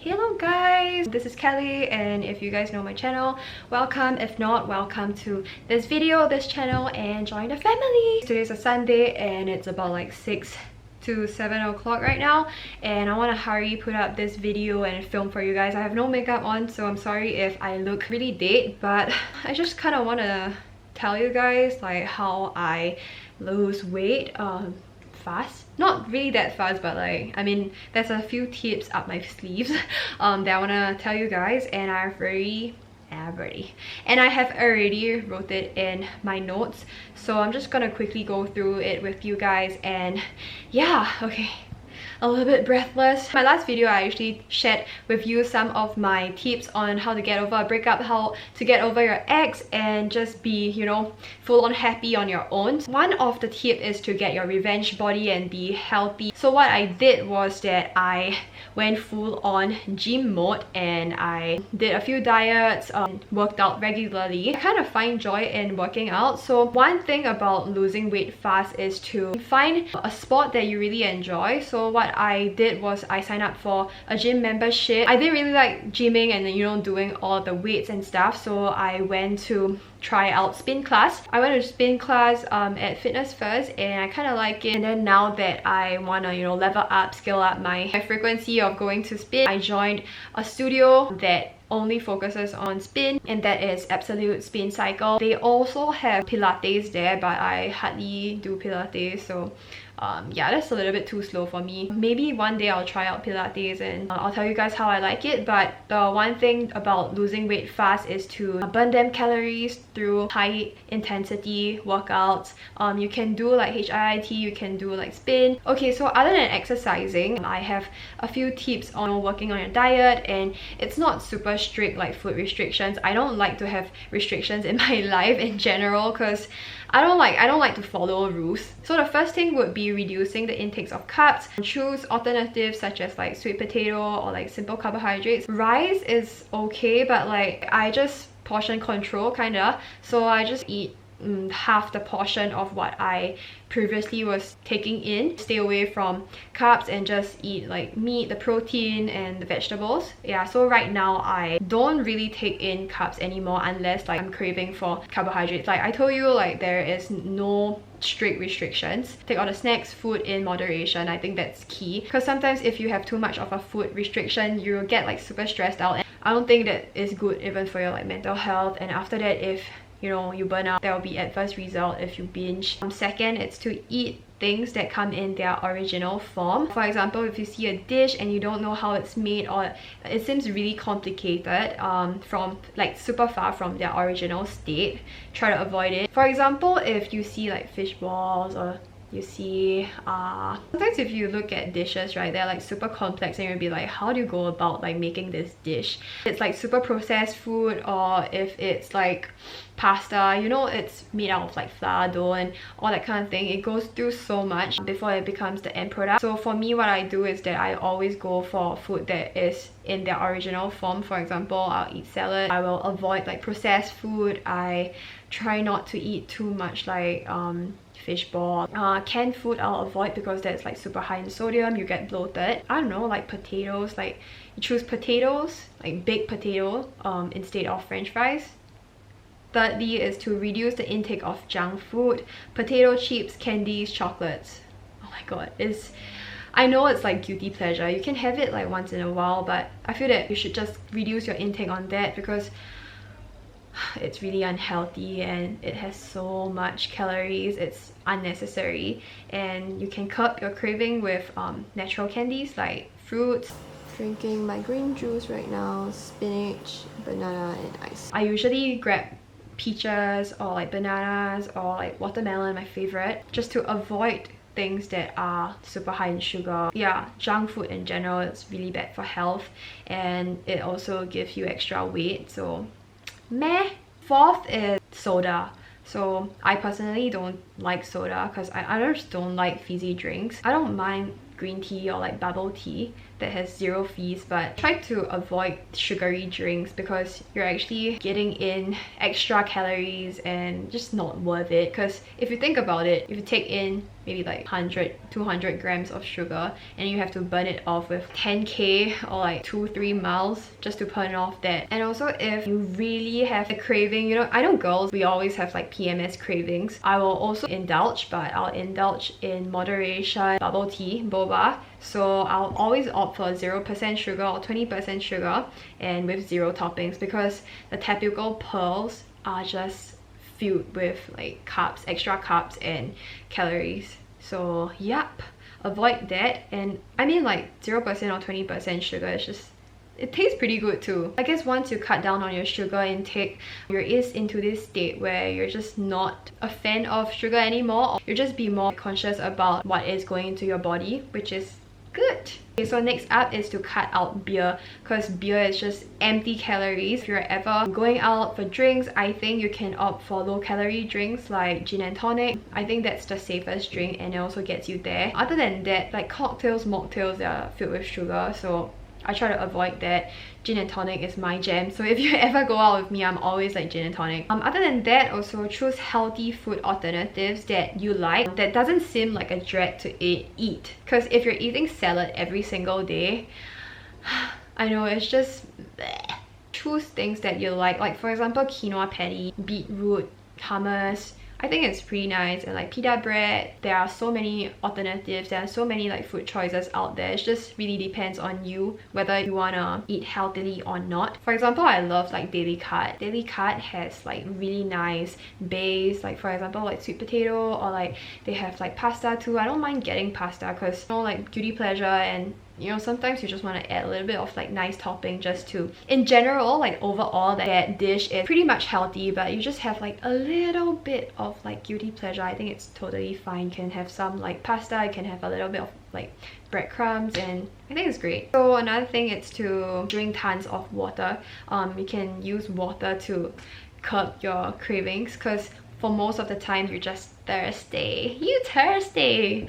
Hello guys, this is Kelly, and if you guys know my channel, welcome. If not, welcome to this video, this channel, and join the family. Today's a Sunday and it's about like 6 to 7 o'clock right now, and I want to hurry put up this video and film for you guys. I have no makeup on, so I'm sorry if I look really dead, but I just kind of want to tell you guys like how I lose weight fast. Not really that fast, but like, I mean, there's a few tips up my sleeves that I want to tell you guys, and I have already wrote it in my notes, so I'm just gonna quickly go through it with you guys. And yeah, okay, a little bit breathless. My last video I actually shared with you some of my tips on how to get over a breakup, how to get over your ex and just be, you know, full on happy on your own. One of the tips is to get your revenge body and be healthy. So what I did was that I went full on gym mode and I did a few diets, worked out regularly. I kind of find joy in working out. So one thing about losing weight fast is to find a sport that you really enjoy. So what I did was I signed up for a gym membership. I didn't really like gymming and, you know, doing all the weights and stuff, so I went to try out spin class. I went to spin class at Fitness First, and I kind of like it. And then now that I want to, you know, level up, scale up my frequency of going to spin, I joined a studio that only focuses on spin, and that is Absolute Spin Cycle. They also have Pilates there, but I hardly do Pilates, so yeah, that's a little bit too slow for me. Maybe one day I'll try out Pilates and I'll tell you guys how I like it. But the one thing about losing weight fast is to burn them calories through high intensity workouts. You can do like HIIT, you can do like spin. Okay, so other than exercising, I have a few tips on working on your diet, and it's not super strict like food restrictions. I don't like to have restrictions in my life in general because I don't like to follow rules. So the first thing would be reducing the intakes of carbs. Choose alternatives such as like sweet potato or like simple carbohydrates. Rice is okay, but like I just portion control kinda, so I just eat half the portion of what I previously was taking in. Stay away from carbs and just eat like meat, the protein and the vegetables. Yeah, so right now I don't really take in carbs anymore unless like I'm craving for carbohydrates. Like I told you, like there is no strict restrictions. Take all the snacks, food in moderation. I think that's key, because sometimes if you have too much of a food restriction, you get like super stressed out, and I don't think that is good even for your like mental health. And after that, if you know you burn out, there will be adverse result if you binge. Second, it's to eat things that come in their original form. For example, if you see a dish and you don't know how it's made, or it seems really complicated from like super far from their original state, try to avoid it. For example, if you see like fish balls, or you see sometimes if you look at dishes, right, they're like super complex and you'll be like, how do you go about like making this dish? It's like super processed food, or if it's like pasta, you know, it's made out of like flour dough and all that kind of thing. It goes through so much before it becomes the end product. So for me, what I do is that I always go for food that is in their original form. For example, I'll eat salad. I will avoid like processed food. I try not to eat too much like fish ball. Canned food I'll avoid because that's like super high in sodium. You get bloated. I don't know, like potatoes, like you choose potatoes, like baked potato instead of french fries. Thirdly is to reduce the intake of junk food, potato chips, candies, chocolates. Oh my god, I know it's like guilty pleasure. You can have it like once in a while, but I feel that you should just reduce your intake on that, because it's really unhealthy and it has so much calories. It's unnecessary, and you can curb your craving with natural candies like fruits. Drinking my green juice right now, spinach, banana and ice. I usually grab peaches or like bananas or like watermelon, my favorite, just to avoid things that are super high in sugar. Yeah, junk food in general, it's really bad for health, and it also gives you extra weight, so meh. Fourth is soda. So I personally don't like soda because I just don't like fizzy drinks. I don't mind green tea or like bubble tea that has zero fizz, but try to avoid sugary drinks because you're actually getting in extra calories and just not worth it. Because if you think about it, if you take in maybe like 100-200 grams of sugar, and you have to burn it off with 10k or like 2-3 miles just to burn off that. And also if you really have a craving, you know, I know girls, we always have like PMS cravings. I will also indulge, but I'll indulge in moderation. Bubble tea, boba, so I'll always opt for 0% sugar or 20% sugar and with 0 toppings, because the typical pearls are just filled with like carbs, extra carbs and calories. So yep, avoid that. And I mean, like 0% or 20% sugar is just, it tastes pretty good too. I guess once you cut down on your sugar intake, you're into this state where you're just not a fan of sugar anymore. You'll just be more conscious about what is going into your body, which is good. Okay, so next up is to cut out beer, because beer is just empty calories. If you're ever going out for drinks, I think you can opt for low calorie drinks like gin and tonic. I think that's the safest drink and it also gets you there. Other than that, like cocktails, mocktails, they are filled with sugar, so I try to avoid that. Gin and tonic is my jam, so if you ever go out with me, I'm always like gin and tonic. Other than that, also choose healthy food alternatives that you like, that doesn't seem like a drag to eat. Because if you're eating salad every single day, I know it's just bleh. Choose things that you like for example quinoa patty, beetroot, hummus. I think it's pretty nice. And like pita bread, there are so many alternatives, there are so many like food choices out there. It just really depends on you whether you wanna eat healthily or not. For example, I love like Daily Cut. Daily Cut has like really nice base, like for example like sweet potato, or like they have like pasta too. I don't mind getting pasta because, you know, like guilty pleasure, and you know, sometimes you just want to add a little bit of like nice topping just to, in general, like overall that dish is pretty much healthy, but you just have like a little bit of like guilty pleasure. I think it's totally fine. You can have some like pasta, you can have a little bit of like breadcrumbs, and I think it's great. So another thing is to drink tons of water. You can use water to curb your cravings, because for most of the time you're just thirsty. You thirsty!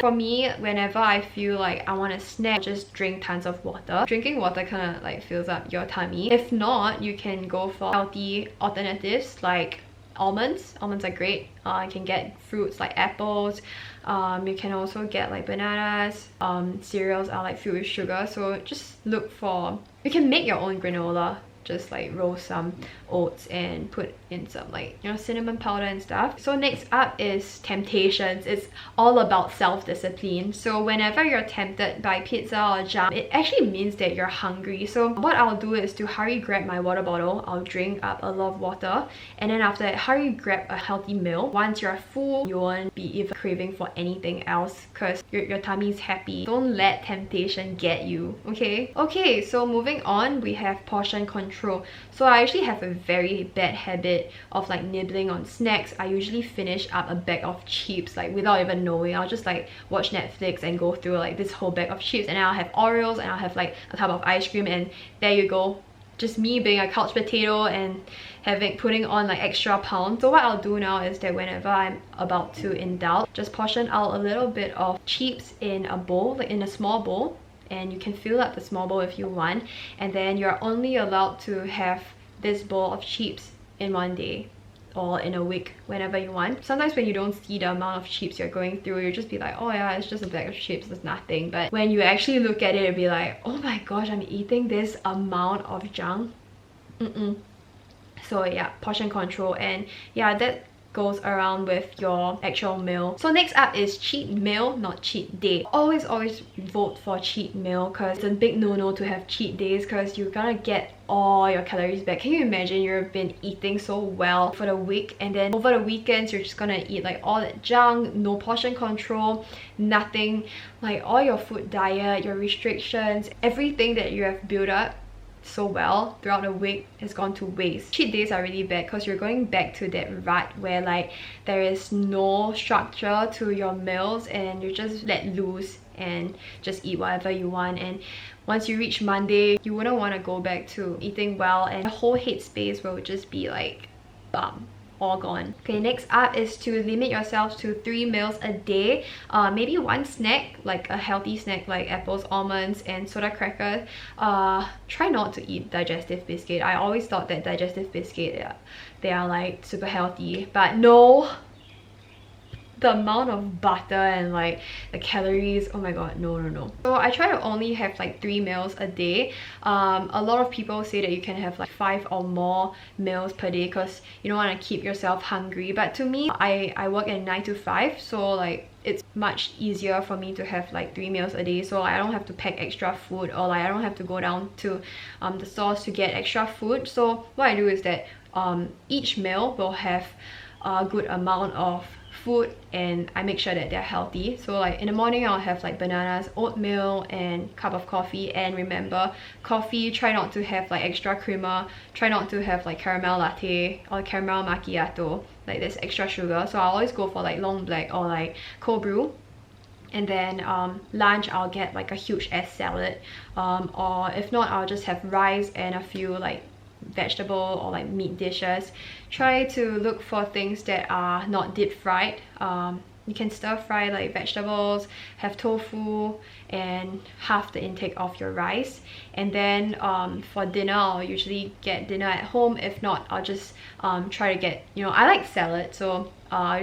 For me, whenever I feel like I want a snack, just drink tons of water. Drinking water kind of like fills up your tummy. If not, you can go for healthy alternatives like almonds. Almonds are great. You can get fruits like apples. You can also get like bananas. Cereals are like filled with sugar, so just look for, you can make your own granola. Just like roast some oats and put in some like, you know, cinnamon powder and stuff. So next up is temptations. It's all about self-discipline. So whenever you're tempted by pizza or junk, it actually means that you're hungry. So what I'll do is to hurry grab my water bottle. I'll drink up a lot of water, and then after that hurry grab a healthy meal. Once you're full, you won't be even craving for anything else because your tummy's happy. Don't let temptation get you, okay? Okay, so moving on, we have portion control. So I actually have a very bad habit of like nibbling on snacks. I usually finish up a bag of chips like without even knowing. I'll just like watch Netflix and go through like this whole bag of chips, and then I'll have Oreos, and I'll have like a tub of ice cream, and there you go. Just me being a couch potato and putting on like extra pounds. So what I'll do now is that whenever I'm about to indulge, just portion out a little bit of chips in a bowl, like in a small bowl. And you can fill up the small bowl if you want, and then you're only allowed to have this bowl of chips in one day or in a week, whenever you want. Sometimes when you don't see the amount of chips you're going through, you'll just be like, oh yeah, it's just a bag of chips, it's nothing. But when you actually look at it, it'll be like, oh my gosh, I'm eating this amount of junk. So yeah, portion control. And yeah, that goes around with your actual meal. So next up is cheat meal, not cheat day. Always vote for cheat meal, because it's a big no-no to have cheat days, because you're gonna get all your calories back. Can you imagine you've been eating so well for the week, and then over the weekends you're just gonna eat like all that junk, no portion control, nothing, like all your food diet, your restrictions, everything that you have built up so well throughout the week has gone to waste. Cheat days are really bad because you're going back to that rut where like there is no structure to your meals, and you just let loose and just eat whatever you want. And once you reach Monday, you wouldn't want to go back to eating well, and the whole headspace will just be like bum, all gone. Okay, next up is to limit yourself to 3 meals a day. Maybe one snack, like a healthy snack like apples, almonds and soda crackers. Try not to eat digestive biscuit. I always thought that digestive biscuit, they are like super healthy, but no, the amount of butter and like the calories, oh my god, no. So I try to only have like 3 meals a day. A lot of people say that you can have like 5 or more meals per day because you don't want to keep yourself hungry, but to me, I work at 9 to 5, so like it's much easier for me to have like 3 meals a day, so I don't have to pack extra food, or like I don't have to go down to the stores to get extra food. So what I do is that each meal will have a good amount of food, and I make sure that they're healthy. So like in the morning I'll have like bananas, oatmeal, and cup of coffee. And remember, coffee, try not to have like extra creamer, try not to have like caramel latte or caramel macchiato, like there's extra sugar. So I always go for like long black or like cold brew. And then lunch I'll get like a huge ass salad, or if not I'll just have rice and a few like vegetable or like meat dishes. Try to look for things that are not deep fried. You can stir fry like vegetables, have tofu, and half the intake of your rice. And then for dinner, I'll usually get dinner at home. If not, I'll just try to get, you know, I like salad, so I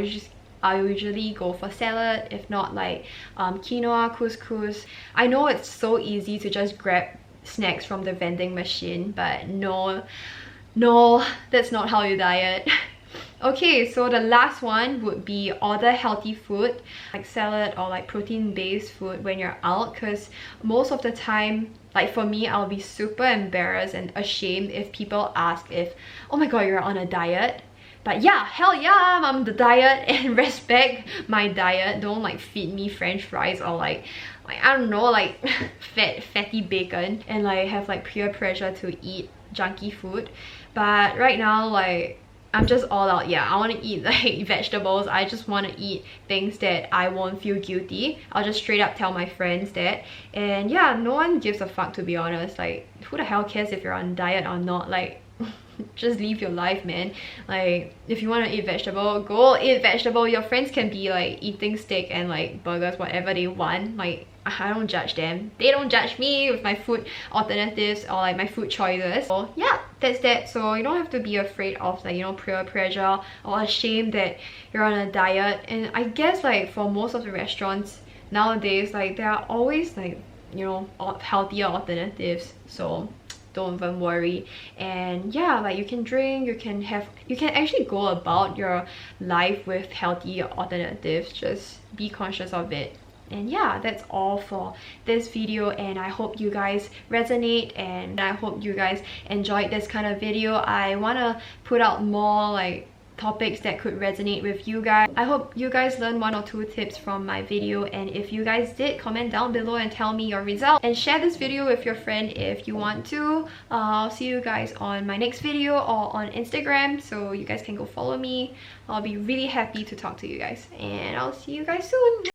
usually go for salad. If not, like quinoa, couscous. I know it's so easy to just grab snacks from the vending machine, but no, that's not how you diet. Okay, so the last one would be order healthy food, like salad or like protein-based food when you're out, because most of the time, like for me, I'll be super embarrassed and ashamed if people ask if, oh my god, you're on a diet. But yeah, hell yeah, I'm on the diet, and respect my diet. Don't like feed me french fries or like I don't know, like fatty bacon, and like have like peer pressure to eat junky food. But right now, like I'm just all out. Yeah, I want to eat like vegetables. I just want to eat things that I won't feel guilty. I'll just straight up tell my friends that. And yeah, no one gives a fuck, to be honest. Like who the hell cares if you're on diet or not? Like just live your life, man. Like if you want to eat vegetable, go eat vegetable. Your friends can be like eating steak and like burgers, whatever they want. Like I don't judge them, they don't judge me with my food alternatives or like my food choices. So yeah, that's that. So you don't have to be afraid of like, you know, peer pressure or ashamed that you're on a diet. And I guess like for most of the restaurants nowadays, like there are always like, you know, healthier alternatives, so don't even worry. And yeah, like you can drink, you can actually go about your life with healthy alternatives. Just be conscious of it. And yeah, that's all for this video, and I hope you guys resonate, and I hope you guys enjoyed this kind of video. I want to put out more like topics that could resonate with you guys. I hope you guys learned 1 or 2 tips from my video, and if you guys did, comment down below and tell me your result, and share this video with your friend if you want to. I'll see you guys on my next video or on Instagram, so you guys can go follow me. I'll be really happy to talk to you guys, and I'll see you guys soon.